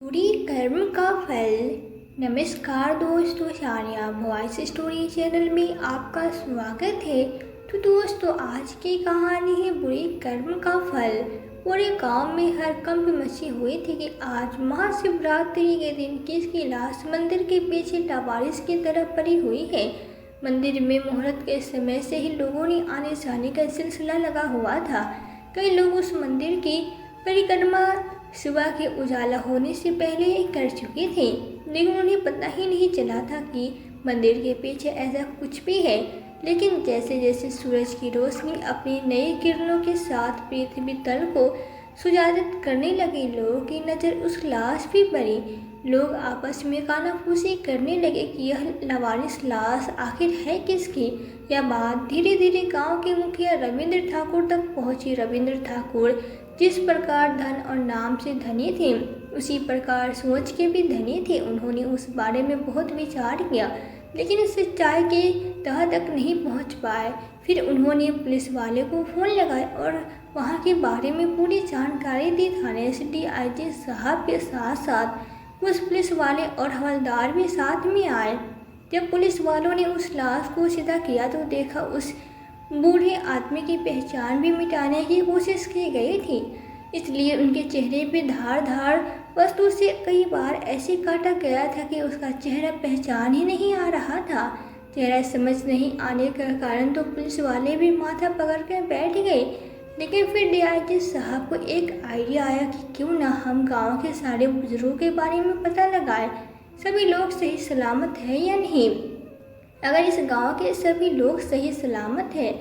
बुरी कर्म का फल। नमस्कार दोस्तों, शानिया वॉइस स्टोरी चैनल में आपका स्वागत है। तो दोस्तों, आज की कहानी है बुरी कर्म का फल। पूरे गांव में हड़कंप मची हुई थी कि आज महाशिवरात्रि के दिन किसकी लाश मंदिर के पीछे लावारिस की तरह पड़ी हुई है। मंदिर में मुहूर्त के समय से ही लोगों ने आने जाने का सिलसिला लगा हुआ था। कई लोग उस मंदिर की परिक्रमा सुबह के उजाला होने से पहले ही कर चुके थे, लेकिन उन्हें पता ही नहीं चला था कि मंदिर के पीछे ऐसा कुछ भी है। लेकिन जैसे जैसे सूरज की रोशनी अपनी नई किरणों के साथ पृथ्वी तल को सुजादित करने लगी, लोगों की नज़र उस लाश पे पड़ी। लोग आपस में कानाफूसी करने लगे कि यह लावारिस लाश आखिर है किसकी। यह बात धीरे धीरे गांव के मुखिया रविंद्र ठाकुर तक पहुंची। रविंद्र ठाकुर जिस प्रकार धन और नाम से धनी थे, उसी प्रकार सोच के भी धनी थे। उन्होंने उस बारे में बहुत विचार किया, लेकिन सच्चाई के तह तक नहीं पहुंच पाए। फिर उन्होंने पुलिस वाले को फ़ोन लगाया और वहां के बारे में पूरी जानकारी दी। थाने से DIG साहब के साथ साथ कुछ पुलिस वाले और हवलदार भी साथ में आए। जब पुलिस वालों ने उस लाश को सीधा किया तो देखा उस बूढ़े आदमी की पहचान भी मिटाने की कोशिश की गई थी। इसलिए उनके चेहरे पे धार वस्तु से कई बार ऐसे काटा गया था कि उसका चेहरा पहचान ही नहीं आ रहा था। चेहरा समझ नहीं आने का कारण तो पुलिस वाले भी माथा पकड़ कर बैठ गए। लेकिन फिर DIG साहब को एक आइडिया आया कि क्यों ना हम गांव के सारे बुजुर्गों के बारे में पता लगाएं, सभी लोग सही सलामत है या नहीं। अगर इस गांव के सभी लोग सही सलामत हैं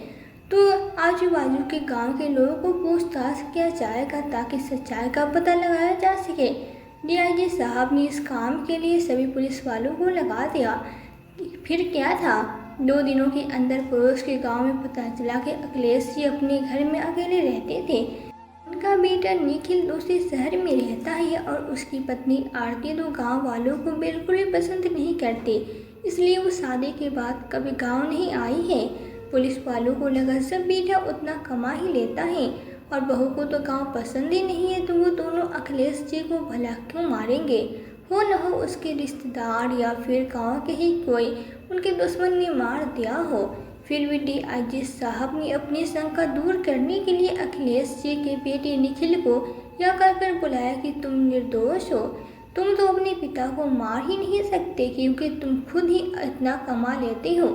तो आजू बाजू के गांव के लोगों को पूछताछ किया जाएगा ताकि सच्चाई का पता लगाया जा सके। DIG साहब ने इस काम के लिए सभी पुलिस वालों को लगा दिया। फिर क्या था, 2 दिनों के अंदर पड़ोस के गांव में पता चला कि अखिलेश जी अपने घर में अकेले रहते थे। उनका बेटा निखिल दूसरे शहर में रहता है और उसकी पत्नी आरती तो गांव वालों को बिल्कुल भी पसंद नहीं करती, इसलिए वो शादी के बाद कभी गांव नहीं आई है। पुलिस वालों को लगा सब बेटा उतना कमा ही लेता है और बहू को तो गांव पसंद ही नहीं है, तो वो दोनों अखिलेश जी को भला क्यों मारेंगे। हो न हो उसके रिश्तेदार या फिर गांव के ही कोई उनके दुश्मन ने मार दिया हो। फिर भी DIG साहब ने अपनी शंका दूर करने के लिए अखिलेश जी के बेटे निखिल को यह कहकर बुलाया कि तुम निर्दोष हो, तुम तो अपने पिता को मार ही नहीं सकते, क्योंकि तुम खुद ही इतना कमा लेते हो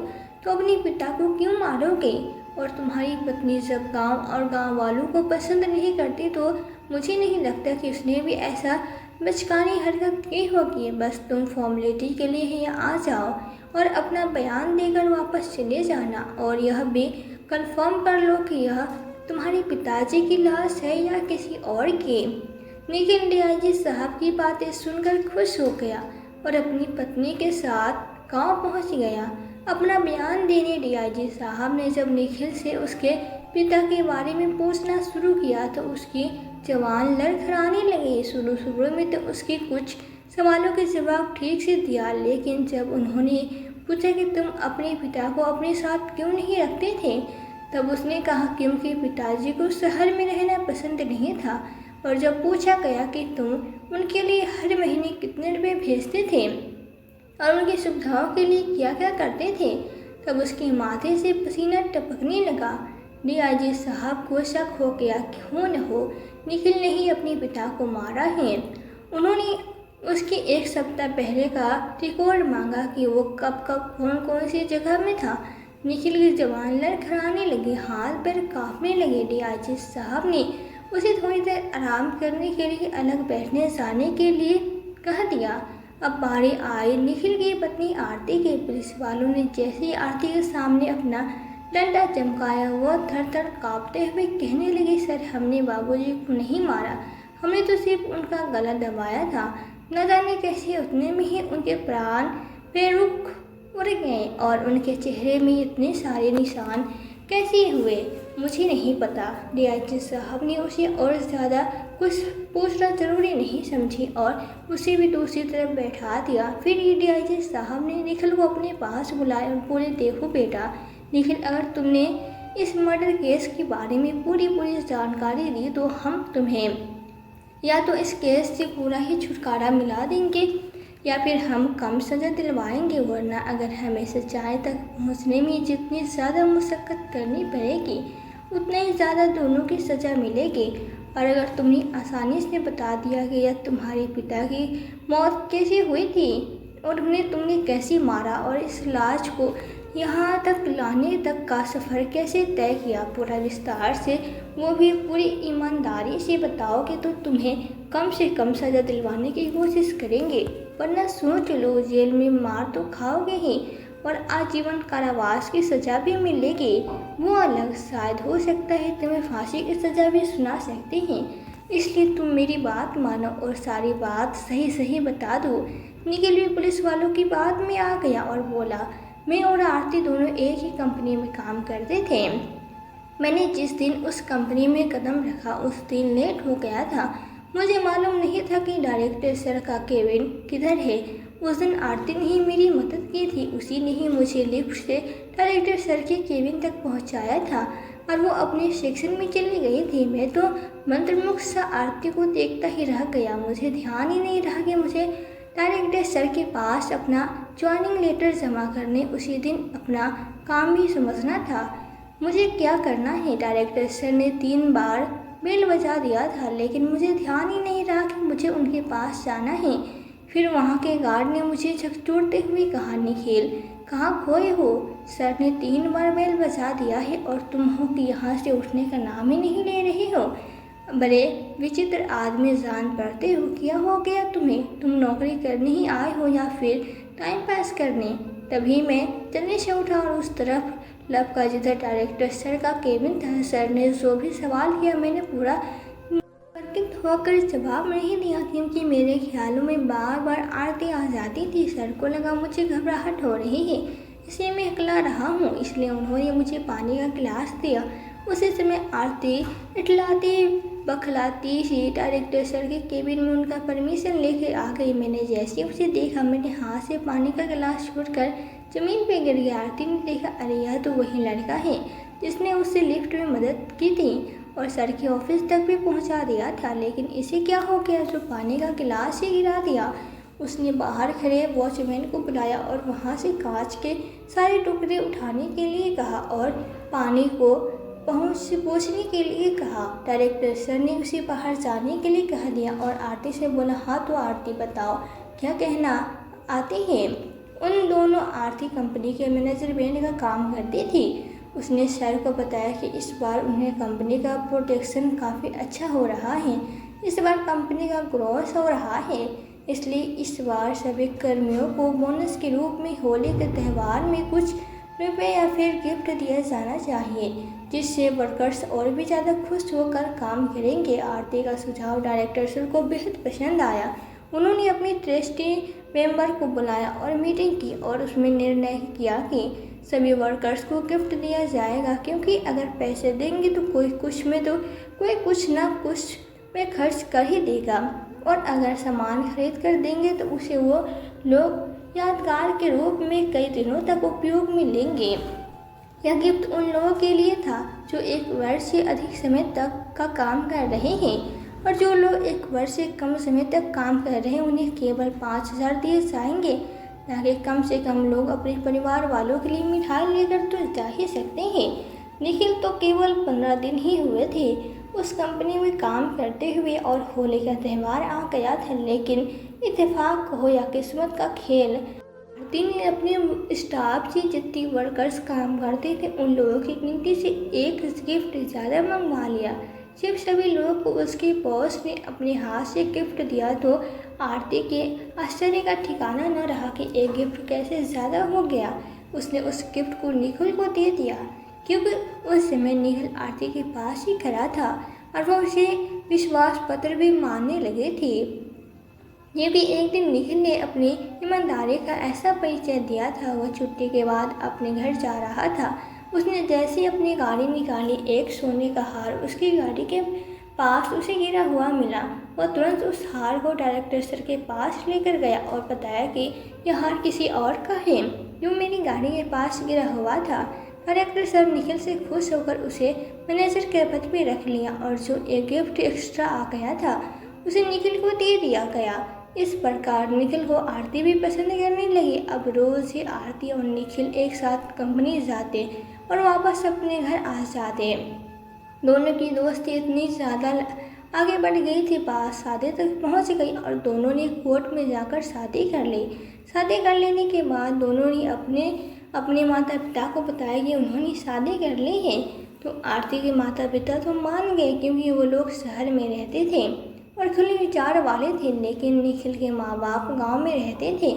तो अपने पिता को क्यों मारोगे। और तुम्हारी पत्नी जब गांव और गांव वालों को पसंद नहीं करती तो मुझे नहीं लगता कि उसने भी ऐसा बचकानी हरकत की होगी। बस तुम फॉर्मेलिटी के लिए यहाँ आ जाओ और अपना बयान देकर वापस चले जाना, और यह भी कंफर्म कर लो कि यह तुम्हारे पिताजी की लाश है या किसी और की। निखिल DIG साहब की बातें सुनकर खुश हो गया और अपनी पत्नी के साथ गांव पहुंच गया अपना बयान देने। DIG साहब ने जब निखिल से उसके पिता के बारे में पूछना शुरू किया तो उसकी जवान लड़खड़ाने लगी। शुरू में तो उसके कुछ सवालों के जवाब ठीक से दिया, लेकिन जब उन्होंने पूछा कि तुम अपने पिता को अपने साथ क्यों नहीं रखते थे, तब उसने कहा क्योंकि पिताजी को शहर में रहना पसंद नहीं था। और जब पूछा गया कि तुम उनके लिए हर महीने कितने रुपए भेजते थे और उनकी सुविधाओं के लिए क्या क्या करते थे, तब उसके माथे से पसीना टपकने लगा। DIG साहब को शक हो गया कि हो न हो निखिल ने ही अपने पिता को मारा है। उन्होंने उसके 1 सप्ताह पहले का रिकॉर्ड मांगा कि वो कब कौन सी जगह में था। निखिल की जवान लड़खड़ाने लगी, हाथ पैर कांपने लगे। DIG साहब ने उसे थोड़ी देर आराम करने के लिए अलग बैठने जाने के लिए कह दिया। अब बारी आई निखिल की पत्नी आरती के। पुलिस वालों ने जैसे ही आरती के सामने अपना डंडा चमकाया, वह थर कांपते हुए कहने लगी, सर हमने बाबूजी को नहीं मारा, हमने तो सिर्फ उनका गला दबाया था। न जाने कैसे उतने में ही उनके प्राण बेरुख उड़ गए और उनके चेहरे में इतने सारे निशान कैसे हुए मुझे नहीं पता। DIG साहब ने उसे और ज़्यादा कुछ पूछना जरूरी नहीं समझी और उसे भी दूसरी तरफ बैठा दिया। फिर DIG साहब ने निखिल को अपने पास बुलाया और बोले, देखो बेटा निखिल, अगर तुमने इस मर्डर केस के बारे में पूरी जानकारी दी तो हम तुम्हें या तो इस केस से पूरा ही छुटकारा मिला देंगे या फिर हम कम सज़ा दिलवाएंगे, वरना अगर हमें सच्चाई तक पहुंचने में जितनी ज़्यादा मुशक्क़त करनी पड़ेगी उतना ही ज़्यादा दोनों की सज़ा मिलेगी। और अगर तुमने आसानी से बता दिया कि यह तुम्हारे पिता की मौत कैसे हुई थी और उन्हें तुमने कैसे मारा और इस लाश को यहाँ तक लाने तक का सफ़र कैसे तय किया, पूरा विस्तार से, वो भी पूरी ईमानदारी से बताओगे तो तुम्हें कम से कम सज़ा दिलवाने की कोशिश करेंगे, वरना सोच लो जेल में मार तो खाओगे ही और आजीवन कारावास की सज़ा भी मिलेगी। वो अलग, शायद हो सकता है तुम्हें फांसी की सज़ा भी सुना सकते हैं। इसलिए तुम मेरी बात मानो और सारी बात सही सही बता दो। निखिल भी पुलिस वालों की बात में आ गया और बोला, मैं और आरती दोनों एक ही कंपनी में काम करते थे। मैंने जिस दिन उस कंपनी में कदम रखा उस दिन लेट हो गया था। मुझे मालूम नहीं था कि डायरेक्टर सर का केबिन किधर है। उस दिन आरती ने ही मेरी मदद की थी, उसी ने ही मुझे लिफ्ट से डायरेक्टर सर के केबिन तक पहुंचाया था और वो अपने सेक्शन में चली गई थी। मैं तो मंत्रमुग्ध सा आरती को देखता ही रह गया। मुझे ध्यान ही नहीं रहा कि मुझे डायरेक्टर सर के पास अपना ज्वाइनिंग लेटर जमा करने उसी दिन अपना काम भी समझना था। मुझे क्या करना है। डायरेक्टर सर ने 3 बार बेल बजा दिया था, लेकिन मुझे ध्यान ही नहीं रहा कि मुझे उनके पास जाना है। फिर वहाँ के गार्ड ने मुझे झकझोरते हुए कहा, निखिल कहाँ खोए हो? सर ने 3 बार बेल बजा दिया है और तुम हो कि यहाँ से उठने का नाम ही नहीं ले रहे हो। बड़े विचित्र आदमी, जान पड़ते हो क्या हो गया तुम्हें? तुम नौकरी करने ही आए हो या फिर टाइम पास करने? तभी मैं जल्दी से उठा और उस तरफ लपका जिधर डायरेक्टर सर का केबिन था। सर ने जो भी सवाल किया मैंने पूरा परकित होकर जवाब नहीं दिया, क्योंकि मेरे ख्यालों में बार बार आरती आ जाती थी। सर को लगा मुझे घबराहट हो रही है, इसलिए मैं अकेला रहा हूँ, इसलिए उन्होंने मुझे पानी का गिलास दिया। उसी समय आरती इटलाती बखलाती सी डायरेक्टर सर के केबिन में उनका परमिशन लेकर आ गई। मैंने जैसे उसे देखा मेरे हाथ से पानी का गिलास छूटकर जमीन पे गिर गया। आरती ने देखा, अरे यह तो वही लड़का है जिसने उससे लिफ्ट में मदद की थी और सर के ऑफिस तक भी पहुंचा दिया था, लेकिन इसे क्या हो गया जो पानी का गिलास ही गिरा दिया। उसने बाहर खड़े वॉचमैन को बुलाया और वहां से कांच के सारे टुकड़े उठाने के लिए कहा और पानी को पहुँचने के लिए कहा। डायरेक्टर सर ने उसे बाहर जाने के लिए कह दिया और आरती से बोला, हाँ तो आरती बताओ क्या कहना आती है। उन दोनों आरती कंपनी के मैनेजमेंट का काम करती थी। उसने सर को बताया कि इस बार उन्हें कंपनी का प्रोटेक्शन काफ़ी अच्छा हो रहा है, इस बार कंपनी का ग्रोथ हो रहा है, इसलिए इस बार सभी कर्मियों को बोनस के रूप में होली के त्यौहार में कुछ रुपए या फिर गिफ्ट दिया जाना चाहिए, जिससे वर्कर्स और भी ज़्यादा खुश होकर काम करेंगे। आरती का सुझाव डायरेक्टर सर को बेहद पसंद आया। उन्होंने अपनी ट्रस्टी मेंबर को बुलाया और मीटिंग की और उसमें निर्णय किया कि सभी वर्कर्स को गिफ्ट दिया जाएगा, क्योंकि अगर पैसे देंगे तो कोई कुछ ना कुछ में खर्च कर ही देगा और अगर सामान खरीद कर देंगे तो उसे वो लोग यादगार के रूप में कई दिनों तक उपयोग में लेंगे। यह गिफ्ट उन लोगों के लिए था जो 1 वर्ष से अधिक समय तक का काम कर रहे हैं और जो लोग 1 वर्ष से कम समय तक काम कर रहे हैं उन्हें केवल 5,000 दिए जाएंगे। ताकि कम से कम लोग अपने परिवार वालों के लिए मिठाई लेकर तो जा ही सकते हैं। निखिल तो केवल 15 दिन ही हुए थे उस कंपनी में काम करते हुए और होली का त्यौहार आ गया था, लेकिन इत्तेफाक हो या किस्मत का खेल, आरती ने अपने स्टाफ से जितने वर्कर्स काम करते थे उन लोगों की गिनती से 1 गिफ्ट ज़्यादा मंगवा लिया। जब सभी लोगों को उसके बॉस ने अपने हाथ से गिफ्ट दिया तो आरती के आश्चर्य का ठिकाना न रहा कि 1 गिफ्ट कैसे ज़्यादा हो गया। उसने उस गिफ्ट को निखिल को दे दिया, क्योंकि उस समय निखिल आरती के पास ही खड़ा था और वह उसे विश्वास पत्र भी मानने लगे थे। ये भी एक दिन निखिल ने अपनी ईमानदारी का ऐसा परिचय दिया था। वह छुट्टी के बाद अपने घर जा रहा था। उसने जैसे अपनी गाड़ी निकाली, एक सोने का हार उसकी गाड़ी के पास उसे गिरा हुआ मिला। वह तुरंत उस हार को डायरेक्टर सर के पास लेकर गया और बताया कि यह हार किसी और का है जो मेरी गाड़ी के पास गिरा हुआ था। डायरेक्टर सर निखिल से खुश होकर उसे मैनेजर के पद पर रख लिया और जो 1 गिफ्ट एक्स्ट्रा आ गया था उसे निखिल को दे दिया गया। इस प्रकार निखिल को आरती भी पसंद करने लगी। अब रोज ही आरती और निखिल एक साथ कंपनी जाते और वापस अपने घर आ जाते। दोनों की दोस्ती इतनी ज़्यादा आगे बढ़ गई थी, पास शादी तक पहुंच गई और दोनों ने कोर्ट में जाकर शादी कर ली। शादी कर लेने के बाद दोनों ने अपने माता पिता को बताया कि उन्होंने शादी कर ली है। तो आरती के माता पिता तो मान गए, क्योंकि वो लोग शहर में रहते थे और खुले विचार वाले थे। लेकिन निखिल के माँ बाप गांव में रहते थे,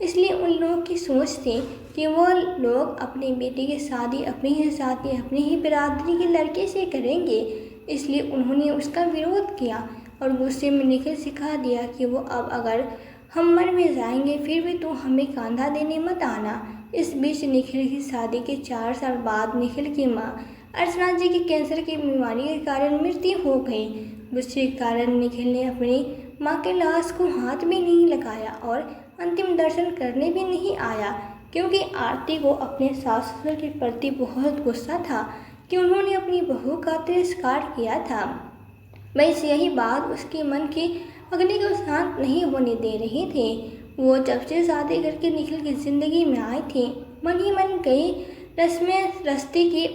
इसलिए उन लोगों की सोच थी कि वो लोग अपनी बेटी की शादी अपनी ही बिरादरी के लड़के से करेंगे। इसलिए उन्होंने उसका विरोध किया और गुस्से में निखिल सिखा दिया कि वो अब अगर हम मर भी जाएंगे फिर भी तू हमें कांधा देने मत आना। इस बीच निखिल की शादी के 4 साल बाद निखिल की माँ अर्चना जी की कैंसर की बीमारी के कारण मृत्यु हो गई। गुस्से के कारण निखिल ने अपनी माँ के लाश को हाथ भी नहीं लगाया और अंतिम दर्शन करने भी नहीं आया, क्योंकि आरती को अपने सास ससुर के प्रति बहुत गुस्सा था कि उन्होंने अपनी बहू का तिरस्कार किया था। बस यही बात उसके मन की अग्नि को शांत नहीं होने दे रही थी। वो जब से शादी करके निखिल की जिंदगी में आई थी, मन ही मन कई रस्में रचती कि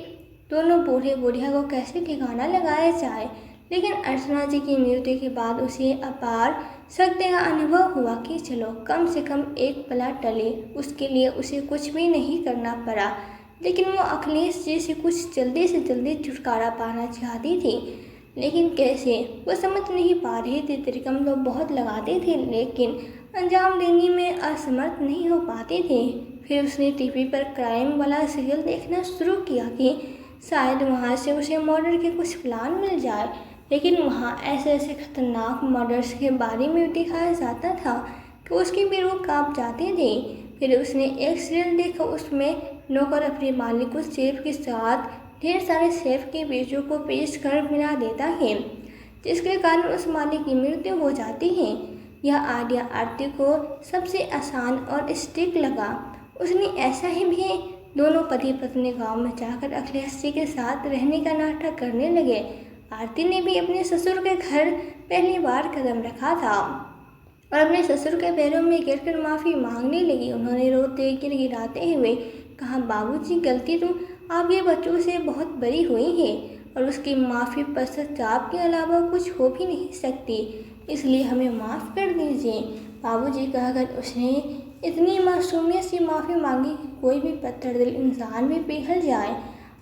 दोनों बूढ़े बुढ़िया को कैसे ठिकाना लगाया जाए। लेकिन अर्चना जी की मृत्यु के बाद उसे अपार शक्ति का अनुभव हुआ कि चलो कम से कम एक पला टले। उसके लिए उसे कुछ भी नहीं करना पड़ा। लेकिन वो अखिलेश जी से कुछ जल्दी से जल्दी छुटकारा पाना चाहती थी, लेकिन कैसे वो समझ नहीं पा रही थी। त्रिकम तो बहुत लगाते थे, लेकिन अंजाम देने में असमर्थ नहीं हो पाते थे। फिर उसने टीवी पर क्राइम वाला सीरियल देखना शुरू किया कि शायद वहाँ से उसे मर्डर के कुछ प्लान मिल जाए। लेकिन वहाँ ऐसे ऐसे खतरनाक मर्डर्स के बारे में दिखाया जाता था कि उसकी भी रूह कांप जाती थी। फिर उसने एक सीरियल देखा, उसमें नौकर अपने मालिक को सेब के साथ ढेर सारे सेब के बीजों को पीस कर मिला देता है, जिसके कारण उस मालिक की मृत्यु हो जाती है। यह आइडिया आरती को सबसे आसान और सटीक लगा। उसने ऐसा ही भी दोनों पति पत्नी गांव में जाकर अखिलेश जी के साथ रहने का नाटक करने लगे। आरती ने भी अपने ससुर के घर पहली बार कदम रखा था और अपने ससुर के पैरों में गिरकर माफ़ी मांगने लगी। उन्होंने रोते गिड़गिड़ाते हुए कहा, बाबूजी गलती तो आपके बच्चों से बहुत बड़ी हुई है और उसकी माफ़ी पश्चाताप के अलावा कुछ हो भी नहीं सकती, इसलिए हमें माफ़ कर दीजिए। बाबूजी कहकर उसने इतनी मासूमियत से माफ़ी मांगी कि कोई भी पत्थर दिल इंसान भी पिघल जाए।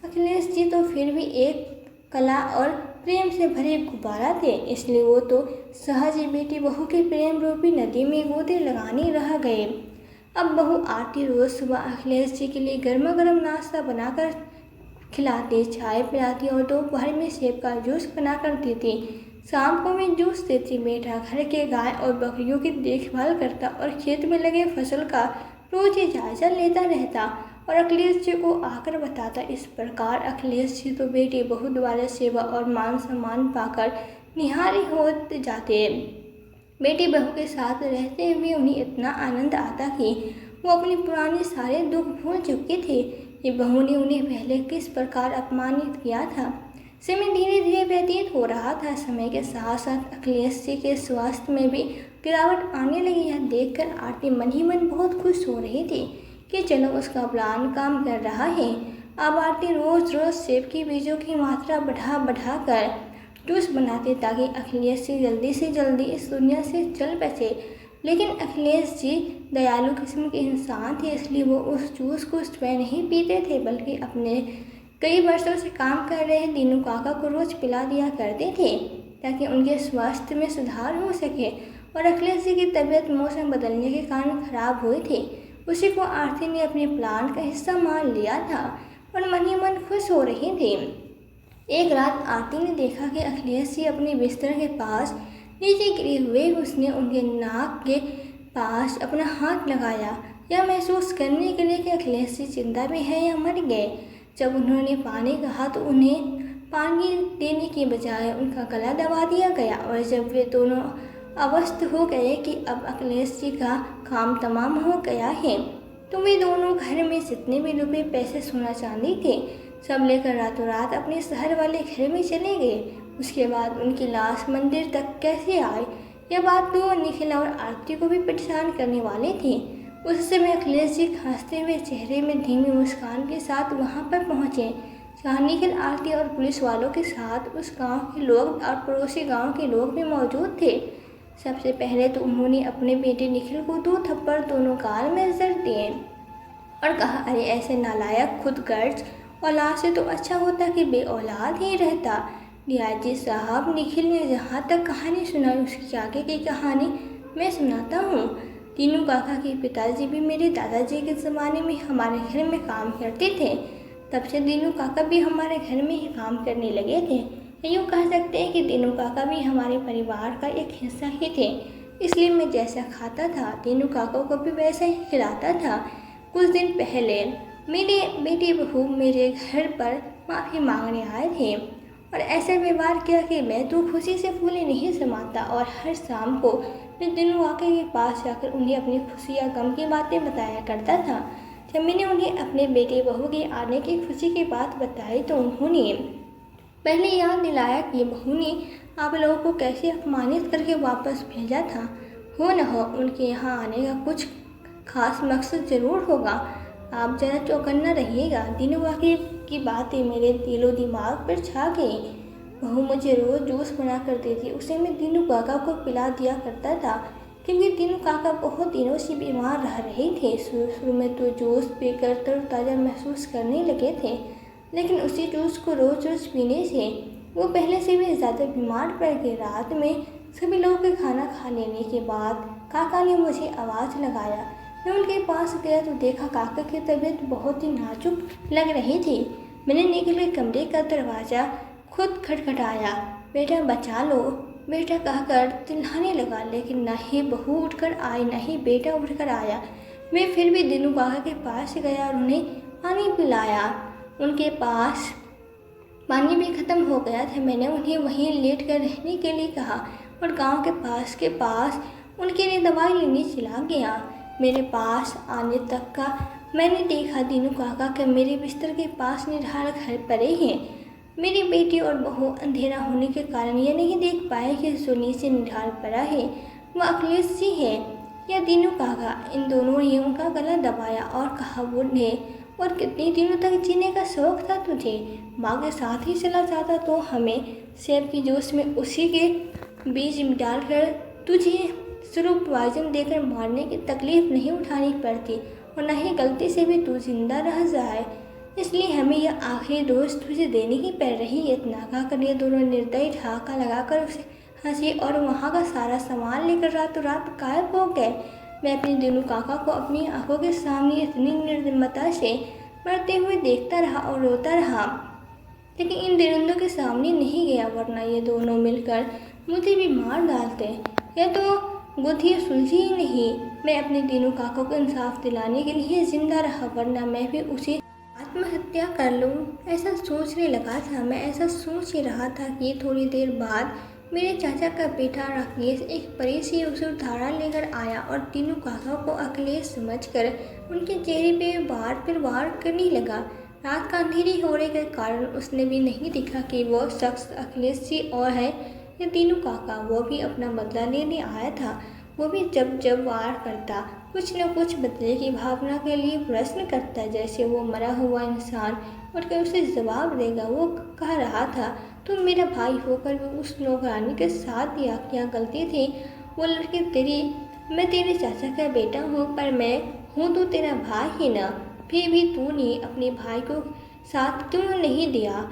अखिलेश जी तो फिर भी एक कला और प्रेम से भरे गुब्बारा थे, इसलिए वो तो सहज ही बेटी बहू के प्रेम रूपी नदी में गोते लगाने रह गए। अब बहू आरती रोज़ सुबह अखिलेश जी के लिए गर्मा गर्म नाश्ता बनाकर खिलाती, चाय पिलाती और दोपहर में सेब का जूस बना कर देती। शाम को मैं जूस देती। बेटा घर के गाय और बकरियों की देखभाल करता और खेत में लगे फसल का रोज ही जायजा लेता रहता और अखिलेश जी को आकर बताता। इस प्रकार अखिलेश जी तो बेटी बहू द्वारा सेवा और मान सम्मान पाकर निहारी होते जाते। बेटी बहू के साथ रहते हुए उन्हें इतना आनंद आता कि वो अपने पुराने सारे दुख भूल चुके थे कि बहू ने उन्हें पहले किस प्रकार अपमानित किया था। समय धीरे धीरे व्यतीत हो रहा था। समय के साथ साथ अखिलेश जी के स्वास्थ्य में भी गिरावट आने लगी। यह देखकर आरती मन ही मन बहुत खुश हो रही थी कि चलो उसका प्लान काम कर रहा है। अब आरती रोज रोज सेब के बीजों की मात्रा बढ़ा कर जूस बनाते ताकि अखिलेश जी जल्दी से जल्दी इस दुनिया से चल बचे। लेकिन अखिलेश जी दयालु किस्म के इंसान थे, इसलिए वो उस जूस को स्वयं नहीं पीते थे, बल्कि अपने कई वर्षों से काम कर रहे दीनू काका को रोज पिला दिया करते थे ताकि उनके स्वास्थ्य में सुधार हो सके। और अखिलेश जी की तबीयत मौसम बदलने के कारण खराब हुई थी, उसी को आरती ने अपने प्लान का हिस्सा मान लिया था और मन ही मन खुश हो रही थी। एक रात आरती ने देखा कि अखिलेश जी अपने बिस्तर के पास नीचे गिरे हुए। उसने उनके नाक के पास अपना हाथ लगाया, यह महसूस करने के लिए कि अखिलेश जी जिंदा भी है या मर गए। जब उन्होंने पानी कहा तो उन्हें पानी देने के बजाय उनका गला दबा दिया गया और जब वे दोनों अवस्थ हो गए कि अब अखिलेश जी का काम तमाम हो गया है, तो वे दोनों घर में जितने भी रुपए पैसे सोना चांदी थे सब लेकर रातों रात अपने शहर वाले घर में चले गए उसके बाद उनकी लाश मंदिर तक कैसे आई, यह बात तो निखिल और आरती को भी परेशान करने वाली थी। उस समय अखिलेश जी हंसते हुए चेहरे में धीमी मुस्कान के साथ वहां पर पहुंचे, जहाँ निखिल, आरती और पुलिस वालों के साथ उस गांव के लोग और पड़ोसी गांव के लोग भी मौजूद थे। सबसे पहले तो उन्होंने अपने बेटे निखिल को 2 थप्पड़ दोनों गाल में जड़ दिए और कहा, अरे ऐसे नालायक खुदगर्ज औलाद से तो अच्छा होता कि बे औलाद ही रहता। डीआईजी साहब, निखिल ने जहाँ तक कहानी सुनाई उसकी आगे की कहानी मैं सुनाता हूँ। तीनू काका के पिताजी भी मेरे दादाजी के ज़माने में हमारे घर में काम करते थे। तब से दीनू काका भी हमारे घर में ही काम करने लगे थे। यूँ कह सकते हैं कि दीनू काका भी हमारे परिवार का एक हिस्सा ही थे। इसलिए मैं जैसा खाता था दीनू काका को भी वैसा ही खिलाता था। कुछ दिन पहले मेरे बेटी बहू मेरे घर पर माफ़ी मांगने आए थे और ऐसा व्यवहार किया कि मैं तो खुशी से फूले नहीं समाता। और हर शाम को मैं दीनू काका के पास जाकर उन्हें अपनी खुशी या गम की बातें बताया करता था। जब मैंने उन्हें अपने बेटे बहू के आने की खुशी की बात बताई तो उन्होंने पहले याद दिलाया कि बहू ने आप लोगों को कैसे अपमानित करके वापस भेजा था। हो न हो उनके यहाँ आने का कुछ खास मकसद ज़रूर होगा। आप जरा चौकन्ना रहिएगा। दीनू काका की बातें मेरे दिलो दिमाग पर छा गई। बहू मुझे रोज़ जूस बना कर देती, उसे मैं दीनू काका को पिला दिया करता था, क्योंकि दीनू काका बहुत दिनों से बीमार रह रहे थे। शुरू में तो जूस पीकर तरोताज़ा महसूस करने लगे थे, लेकिन उसी जूस को रोज़ रोज़ पीने से वो पहले से भी ज़्यादा बीमार पड़ गए। रात में सभी लोगों के खाना खा लेने के बाद काका ने मुझे आवाज़ लगाया। मैं उनके पास गया तो देखा काका की तबीयत बहुत ही नाजुक लग रही थी। मैंने निकल के कमरे का दरवाज़ा खुद खटखटाया। बेटा बचा लो, बेटा कहकर चिल्लाने लगा, लेकिन न ही बहू उठकर आई न ही बेटा उठकर आया। मैं फिर भी दीनू काका के पास गया और उन्हें पानी पिलाया। उनके पास पानी भी ख़त्म हो गया था। मैंने उन्हें वहीं लेट कर रहने के लिए कहा और गांव के पास उनके लिए दवाई लेने चला गया। मेरे पास आने तक का मैंने देखा दीनू काका के मेरे बिस्तर के पास निढाल घर पड़े हैं। मेरी बेटी और बहू अंधेरा होने के कारण यह नहीं देख पाए कि जो नीचे निढाल पड़ा है वह अखिलेश जी है या दीनू काका। इन दोनों ने उनका गला दबाया और कहा, बूढ़े, और कितने दिनों तक जीने का शौक था तुझे? माँ के साथ ही चला जाता तो हमें सेब की जूस में उसी के बीज डालकर तुझे सिर्फ पॉइजन देकर मारने की तकलीफ नहीं उठानी पड़ती और न ही गलती से भी तू जिंदा रह जाए। इसलिए हमें यह आखिरी डोज तुझे देनी ही पड़ रही है। इतना कहकर ये दोनों निर्दयी ढाका लगाकर उसे हंसी और वहाँ का सारा सामान लेकर रातों रात गायब हो गए। मैं अपने दीनू काका को अपनी आंखों के सामने इतनी निर्ममता से मरते हुए देखता रहा और रोता रहा, लेकिन इन दरिंदों के सामने नहीं गया, वरना ये दोनों मिलकर मुझे भी मार डालते। यह तो बुद्धि सुलझी ही नहीं। मैं अपने दीनू काका को इंसाफ दिलाने के लिए जिंदा रहा, वरना मैं भी उसे आत्महत्या कर लूँ ऐसा सोचने लगा था। मैं ऐसा सोच ही रहा था कि थोड़ी देर बाद मेरे चाचा का बेटा राकेश एक बड़ी सी धारा लेकर आया और दीनू काका को अखिलेश समझकर उनके चेहरे पे वार पर वार करने लगा। रात का अंधेरी होने के कारण उसने भी नहीं देखा कि वो शख्स अखिलेश जी और है या दीनू काका। वो भी अपना बदला लेने आया था। वो भी जब जब वार करता कुछ न कुछ बदले की भावना के लिए प्रश्न करता, जैसे वो मरा हुआ इंसान उठ कर उसे जवाब देगा। वो कह रहा था, तुम मेरा भाई होकर भी उस नौकरानी के साथ दिया, क्या गलती थी? वो लड़की तेरी, मैं तेरे चाचा का बेटा हूँ, पर मैं हूँ तो तेरा भाई ही ना। फिर भी तूने अपने भाई को साथ क्यों नहीं दिया?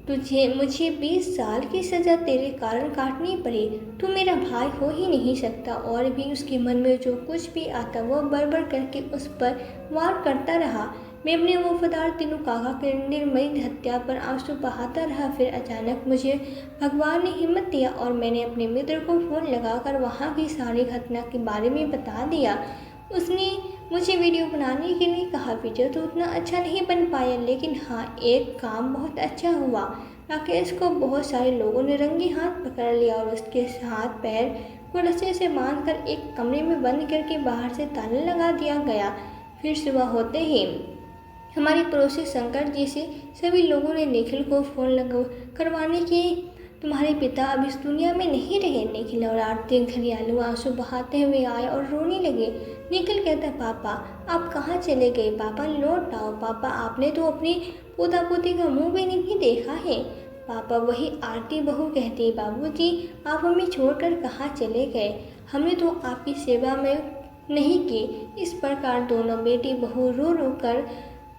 मुझे 20 साल की सज़ा तेरे कारण काटनी पड़ी। तू मेरा भाई हो ही नहीं सकता। और भी उसके मन में जो कुछ भी आता वो बड़बड़ करके उस पर वार करता रहा। मैं अपने वफादार दीनू काका के निर्मम हत्या पर आंसू बहाता रहा। फिर अचानक मुझे भगवान ने हिम्मत दिया और मैंने अपने मित्र को फ़ोन लगाकर वहाँ की सारी घटना के बारे में बता दिया। उसने मुझे वीडियो बनाने के लिए कहा। वीडियो तो उतना अच्छा नहीं बन पाया, लेकिन हाँ, एक काम बहुत अच्छा हुआ। राकेश को बहुत सारे लोगों ने रंगे हाथ पकड़ लिया और उसके हाथ पैर को रस्से से बांधकर एक कमरे में बंद करके बाहर से ताला लगा दिया गया। फिर सुबह होते ही हमारे पड़ोसी शंकर जी से सभी लोगों ने निखिल को फ़ोन करवाने की तुम्हारे पिता अब इस दुनिया में नहीं रहे। निखिल और आरती घरियालू आंसू बहाते हुए आए और रोने लगे। निखिल कहता, पापा आप कहाँ चले गए? पापा लौट आओ। पापा आपने तो अपनी पोता पोती का मुंह भी नहीं देखा है। पापा वही आरती बहू कहती, बाबूजी आप हमें छोड़कर कहाँ चले गए? हमने तो आपकी सेवा में नहीं की। इस प्रकार दोनों बेटी बहू रो रो कर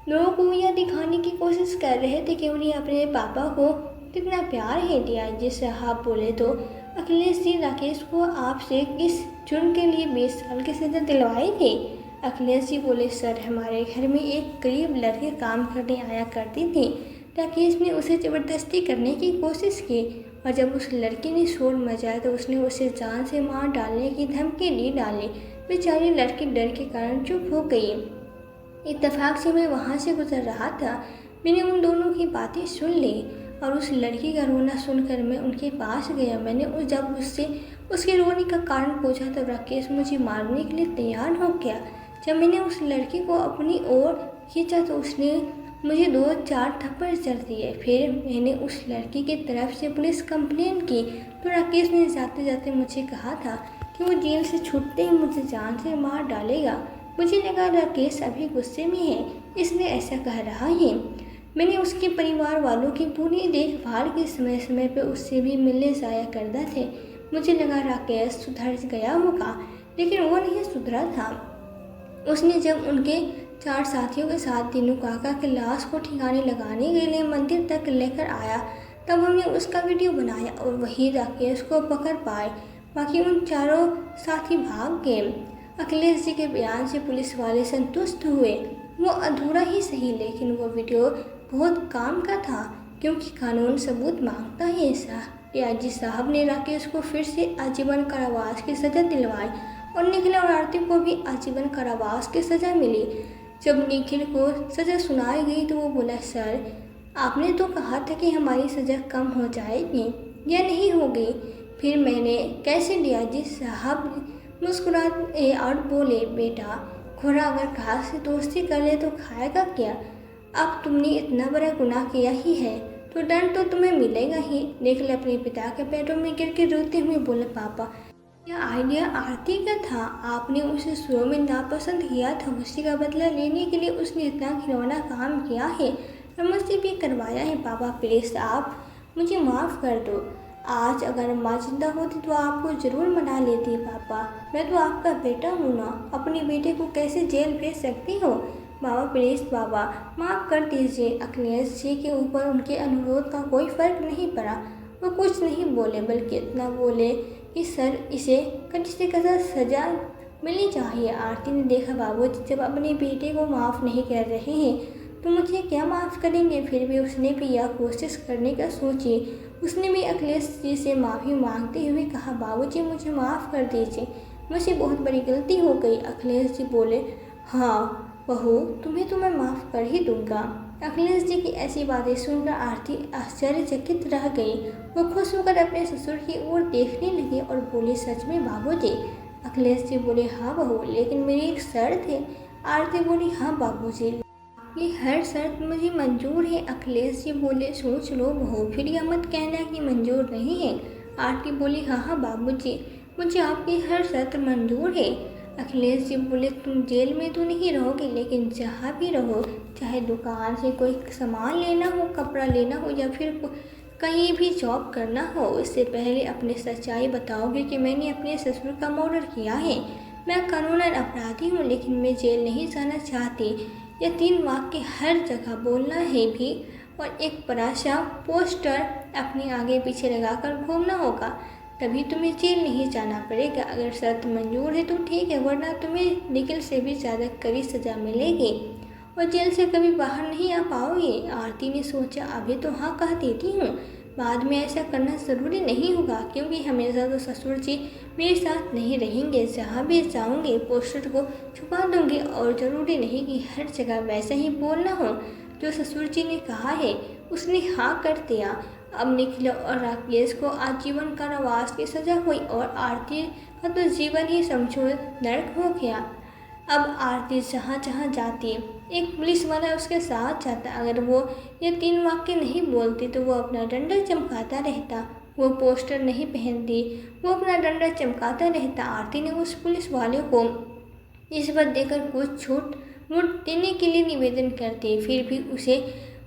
लोगों को यह दिखाने की कोशिश कर रहे थे कि उन्हें अपने पापा को कितना प्यार है। डीआईजी साहब बोले तो अखिलेश जी राकेश को आपसे किस जुर्म के लिए 20 साल की सजा दिलवाई थी? अखिलेश जी बोले, सर हमारे घर में एक गरीब लड़की काम करने आया करती थी। राकेश ने उसे ज़बरदस्ती करने की कोशिश की और जब उस लड़की ने शोर मचाया तो उसने उसे जान से मार डालने की धमकी दी डाली। बेचारी लड़की डर के कारण चुप हो गई। इत्तेफाक से मैं वहाँ से गुजर रहा था। मैंने उन दोनों की बातें सुन ली और उस लड़की का रोना सुनकर मैं उनके पास गया। मैंने जब उससे उसके रोने का कारण पूछा तो राकेश मुझे मारने के लिए तैयार हो गया। जब मैंने उस लड़की को अपनी ओर खींचा तो उसने मुझे 2-4 थप्पड़ जड़ दिए। फिर मैंने उस लड़की की तरफ से पुलिस कंप्लेंट की तो राकेश ने जाते जाते मुझे कहा था कि वो जेल से छूटते ही मुझे जान से मार डालेगा। मुझे लगा राकेश अभी गुस्से में है, इसलिए ऐसा कह रहा है। मैंने उसके परिवार वालों की पूरी देखभाल की, समय समय पर उससे भी मिलने जाया करता थे। मुझे लगा राकेश सुधर गया होगा, लेकिन वो नहीं सुधरा था। उसने जब उनके 4 साथियों के साथ तीनों काका की लाश को ठिकाने लगाने के लिए मंदिर तक लेकर आया तब हमने उसका वीडियो बनाया और वही राकेश को पकड़ पाए। बाकी उन चारों साथी भाग गए। अखिलेश जी के बयान से पुलिस वाले संतुष्ट हुए। वो अधूरा ही सही, लेकिन वो वीडियो बहुत काम का था, क्योंकि कानून सबूत मांगता है। ऐसा डीआईजी साहब ने राकेश को फिर से आजीवन कारावास की सज़ा दिलवाई और निखिल और आरती को भी आजीवन कारावास की सज़ा मिली। जब निखिल को सज़ा सुनाई गई तो वो बोला, सर आपने तो कहा था कि हमारी सज़ा कम हो जाएगी, यह नहीं हो गई। फिर मैंने कैसे? डीआईजी साहब मुस्कुराए और बोले, बेटा घोड़ा अगर घास से दोस्ती कर ले तो खाएगा क्या? अब तुमने इतना बड़ा गुनाह किया ही है तो दंड तो तुम्हें मिलेगा ही। निखिल अपने पिता के पैरों में गिर के रोते हुए बोले, पापा यह आइडिया आरती का था। आपने उसे शुरू में नापसंद किया था, उसी का बदला लेने के लिए उसने इतना घिनौना काम किया है और मुझसे भी करवाया है। पापा प्लीज़ आप मुझे माफ़ कर दो। आज अगर माँ जिंदा होती तो आपको ज़रूर मना लेती। पापा मैं तो आपका बेटा हूँ ना, अपने बेटे को कैसे जेल भेज सकती हो? बाबा प्लीज़ बाबा माफ़ कर दीजिए। अखिलेश जी के ऊपर उनके अनुरोध का कोई फ़र्क नहीं पड़ा। वो कुछ नहीं बोले, बल्कि इतना बोले कि सर इसे कड़ी से कड़ी सज़ा मिलनी चाहिए। आरती ने देखा, बाबूजी जब अपने बेटे को माफ़ नहीं कर रहे हैं तो मुझे क्या माफ़ करेंगे? फिर भी उसने भी यह कोशिश करने का सोची। उसने भी अखिलेश जी से माफ़ी मांगते हुए कहा, बाबूजी मुझे माफ़ कर दीजिए, मुझसे बहुत बड़ी गलती हो गई। अखिलेश जी बोले, हाँ बहू तुम्हें तो मैं माफ़ कर ही दूंगा। अखिलेश जी की ऐसी बातें सुनकर आरती आश्चर्यचकित रह गई। वो खुश होकर अपने ससुर की ओर देखने लगी और बोली, सच में बाबूजी? अखिलेश जी बोले, हाँ बहू, लेकिन मेरी एक शर्त है। आरती बोली, हाँ बाबूजी, ये हर शर्त मुझे मंजूर है। अखिलेश जी बोले, सोच लो बहू, फिर यह मत कहना कि मंजूर नहीं है। आरती बोली, हाँ हाँ बाबूजी, मुझे आपकी हर शर्त मंजूर है। अखिलेश जी बोले, तुम जेल में तो नहीं रहोगे, लेकिन जहाँ भी रहो, चाहे दुकान से कोई सामान लेना हो, कपड़ा लेना हो या फिर कहीं भी जॉब करना हो, इससे पहले अपनी सच्चाई बताओगे कि मैंने अपने ससुर का मर्डर किया है। मैं कानूनन अपराधी हूँ, लेकिन मैं जेल नहीं जाना चाहती। यह 3 वाक्य हर जगह बोलना है भी और एक बड़ा सा पोस्टर अपने आगे पीछे लगाकर घूमना होगा, तभी तुम्हें जेल नहीं जाना पड़ेगा। अगर शर्त मंजूर है तो ठीक है, वरना तुम्हें निखिल से भी ज़्यादा कड़ी सज़ा मिलेगी और जेल से कभी बाहर नहीं आ पाओगे। आरती ने सोचा, अभी तो हाँ कह देती हूँ, बाद में ऐसा करना ज़रूरी नहीं होगा, क्योंकि हमेशा तो ससुर जी मेरे साथ नहीं रहेंगे। जहाँ भी जाऊँगी पोस्टर को छुपा दूँगी और ज़रूरी नहीं कि हर जगह वैसे ही बोलना हो जो ससुर जी ने कहा है। उसने हाँ कर दिया। अब निखिल और राकेश को आजीवन कारावास की सज़ा हुई और आरती का तो जीवन ही समझो नर्क हो गया। अब आरती जहाँ जहाँ जाती एक पुलिस वाला उसके साथ जाता। अगर वो ये 3 वाक्य नहीं बोलती तो वो अपना डंडा चमकाता रहता। वो पोस्टर नहीं पहनती, वो अपना डंडा चमकाता रहता। आरती ने उस पुलिस वाले को इस बात देकर कुछ छूट वोट देने के लिए निवेदन करते, फिर भी उसे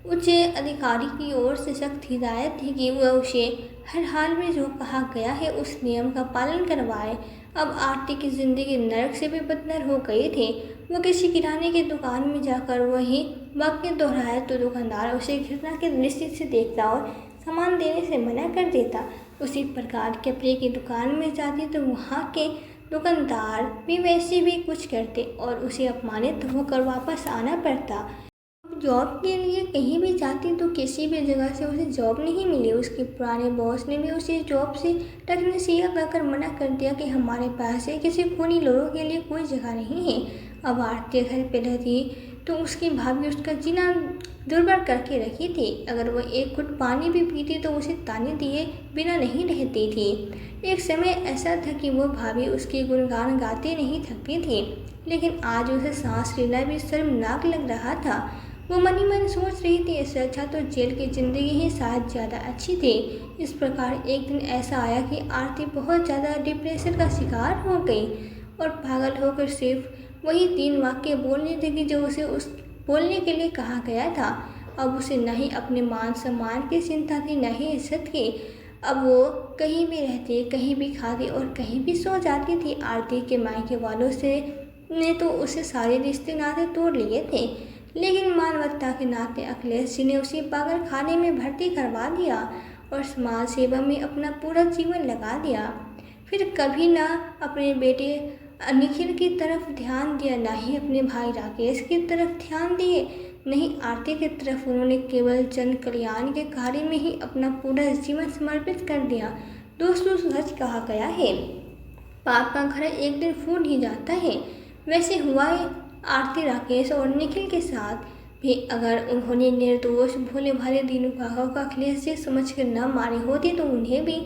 उच्च अधिकारी की ओर से सख्त हिदायत थी कि वह उसे हर हाल में जो कहा गया है उस नियम का पालन करवाए। अब आरती की जिंदगी नरक से भी बदतर हो गई थी। वो किसी किराने की दुकान में जाकर वही वाक्य दोहराया तो दुकानदार उसे घृणा की दृष्टि से देखता और सामान देने से मना कर देता। उसी प्रकार कपड़े की दुकान में जाती तो वहाँ के दुकानदार भी वैसे भी कुछ करते और उसे अपमानित होकर वापस आना पड़ता। जॉब के लिए कहीं भी जाती तो किसी भी जगह से उसे जॉब नहीं मिली। उसके पुराने बॉस ने भी उसे जॉब से टकनसिया कहकर मना कर दिया कि हमारे पास है किसी खूनी लोगों के लिए कोई जगह नहीं है। अब आरती घर पे रहती तो उसकी भाभी उसका जीना दुर्भर करके रखी थी। अगर वह एक घुट पानी भी पीती तो उसे ताने दिए बिना नहीं रहती थी। एक समय ऐसा था कि वो भाभी उसके गुणगान गाते नहीं थकती थी, लेकिन आज उसे सांस लेना भी शर्मनाक लग रहा था। वो मन ही मन सोच रही थी इससे अच्छा तो जेल की ज़िंदगी ही शायद ज़्यादा अच्छी थी। इस प्रकार एक दिन ऐसा आया कि आरती बहुत ज़्यादा डिप्रेशन का शिकार हो गई और पागल होकर सिर्फ वही 3 वाक्य बोलने लगी जो उसे उस बोलने के लिए कहा गया था। अब उसे न ही अपने मान सम्मान की चिंता थी न ही इज्जत की। अब वो कहीं भी रहती, कहीं भी खाती और कहीं भी सो जाती थी। आरती के मायके वालों से ने तो उसे सारे रिश्ते नाते तोड़ लिए थे, लेकिन मानवता के नाते अखिलेश जी ने उसे पागल खाने में भर्ती करवा दिया और समाज सेवा में अपना पूरा जीवन लगा दिया। फिर कभी ना अपने बेटे निखिल की तरफ ध्यान दिया, ना ही अपने भाई राकेश की तरफ ध्यान दिए, नहीं आरती की तरफ। उन्होंने केवल जन कल्याण के कार्य में ही अपना पूरा जीवन समर्पित कर दिया। दोस्तों, सच कहा गया है, पाप का घर एक दिन फूट ही जाता है। वैसे हुआ है आरती राकेश और निखिल के साथ भी। अगर उन्होंने निर्दोष भोले भाले दीनू काका को अखिलेश जी समझकर न मारे होते तो उन्हें भी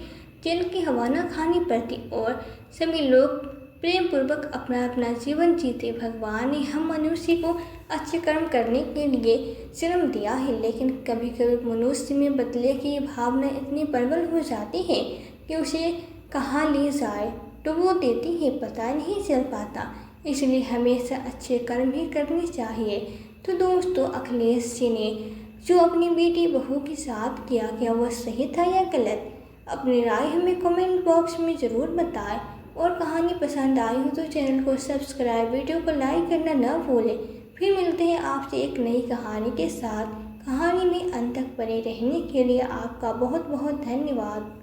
जेल की हवा न खानी पड़ती और सभी लोग प्रेम पूर्वक अपना अपना जीवन जीते। भगवान ने हम मनुष्य को अच्छे कर्म करने के लिए जन्म दिया है, लेकिन कभी कभी मनुष्य में बदले की भावना इतनी प्रबल हो जाती है कि उसे कहाँ ले जाए डुबो देती है, पता नहीं चल पाता। इसलिए हमेशा अच्छे कर्म ही करने चाहिए। तो दोस्तों, अखिलेश जी ने जो अपनी बेटी बहू के साथ किया, क्या वह सही था या गलत? अपनी राय हमें कमेंट बॉक्स में ज़रूर बताएं और कहानी पसंद आई हो तो चैनल को सब्सक्राइब, वीडियो को लाइक करना न भूलें। फिर मिलते हैं आपसे एक नई कहानी के साथ। कहानी में अंत तक बने रहने के लिए आपका बहुत बहुत धन्यवाद।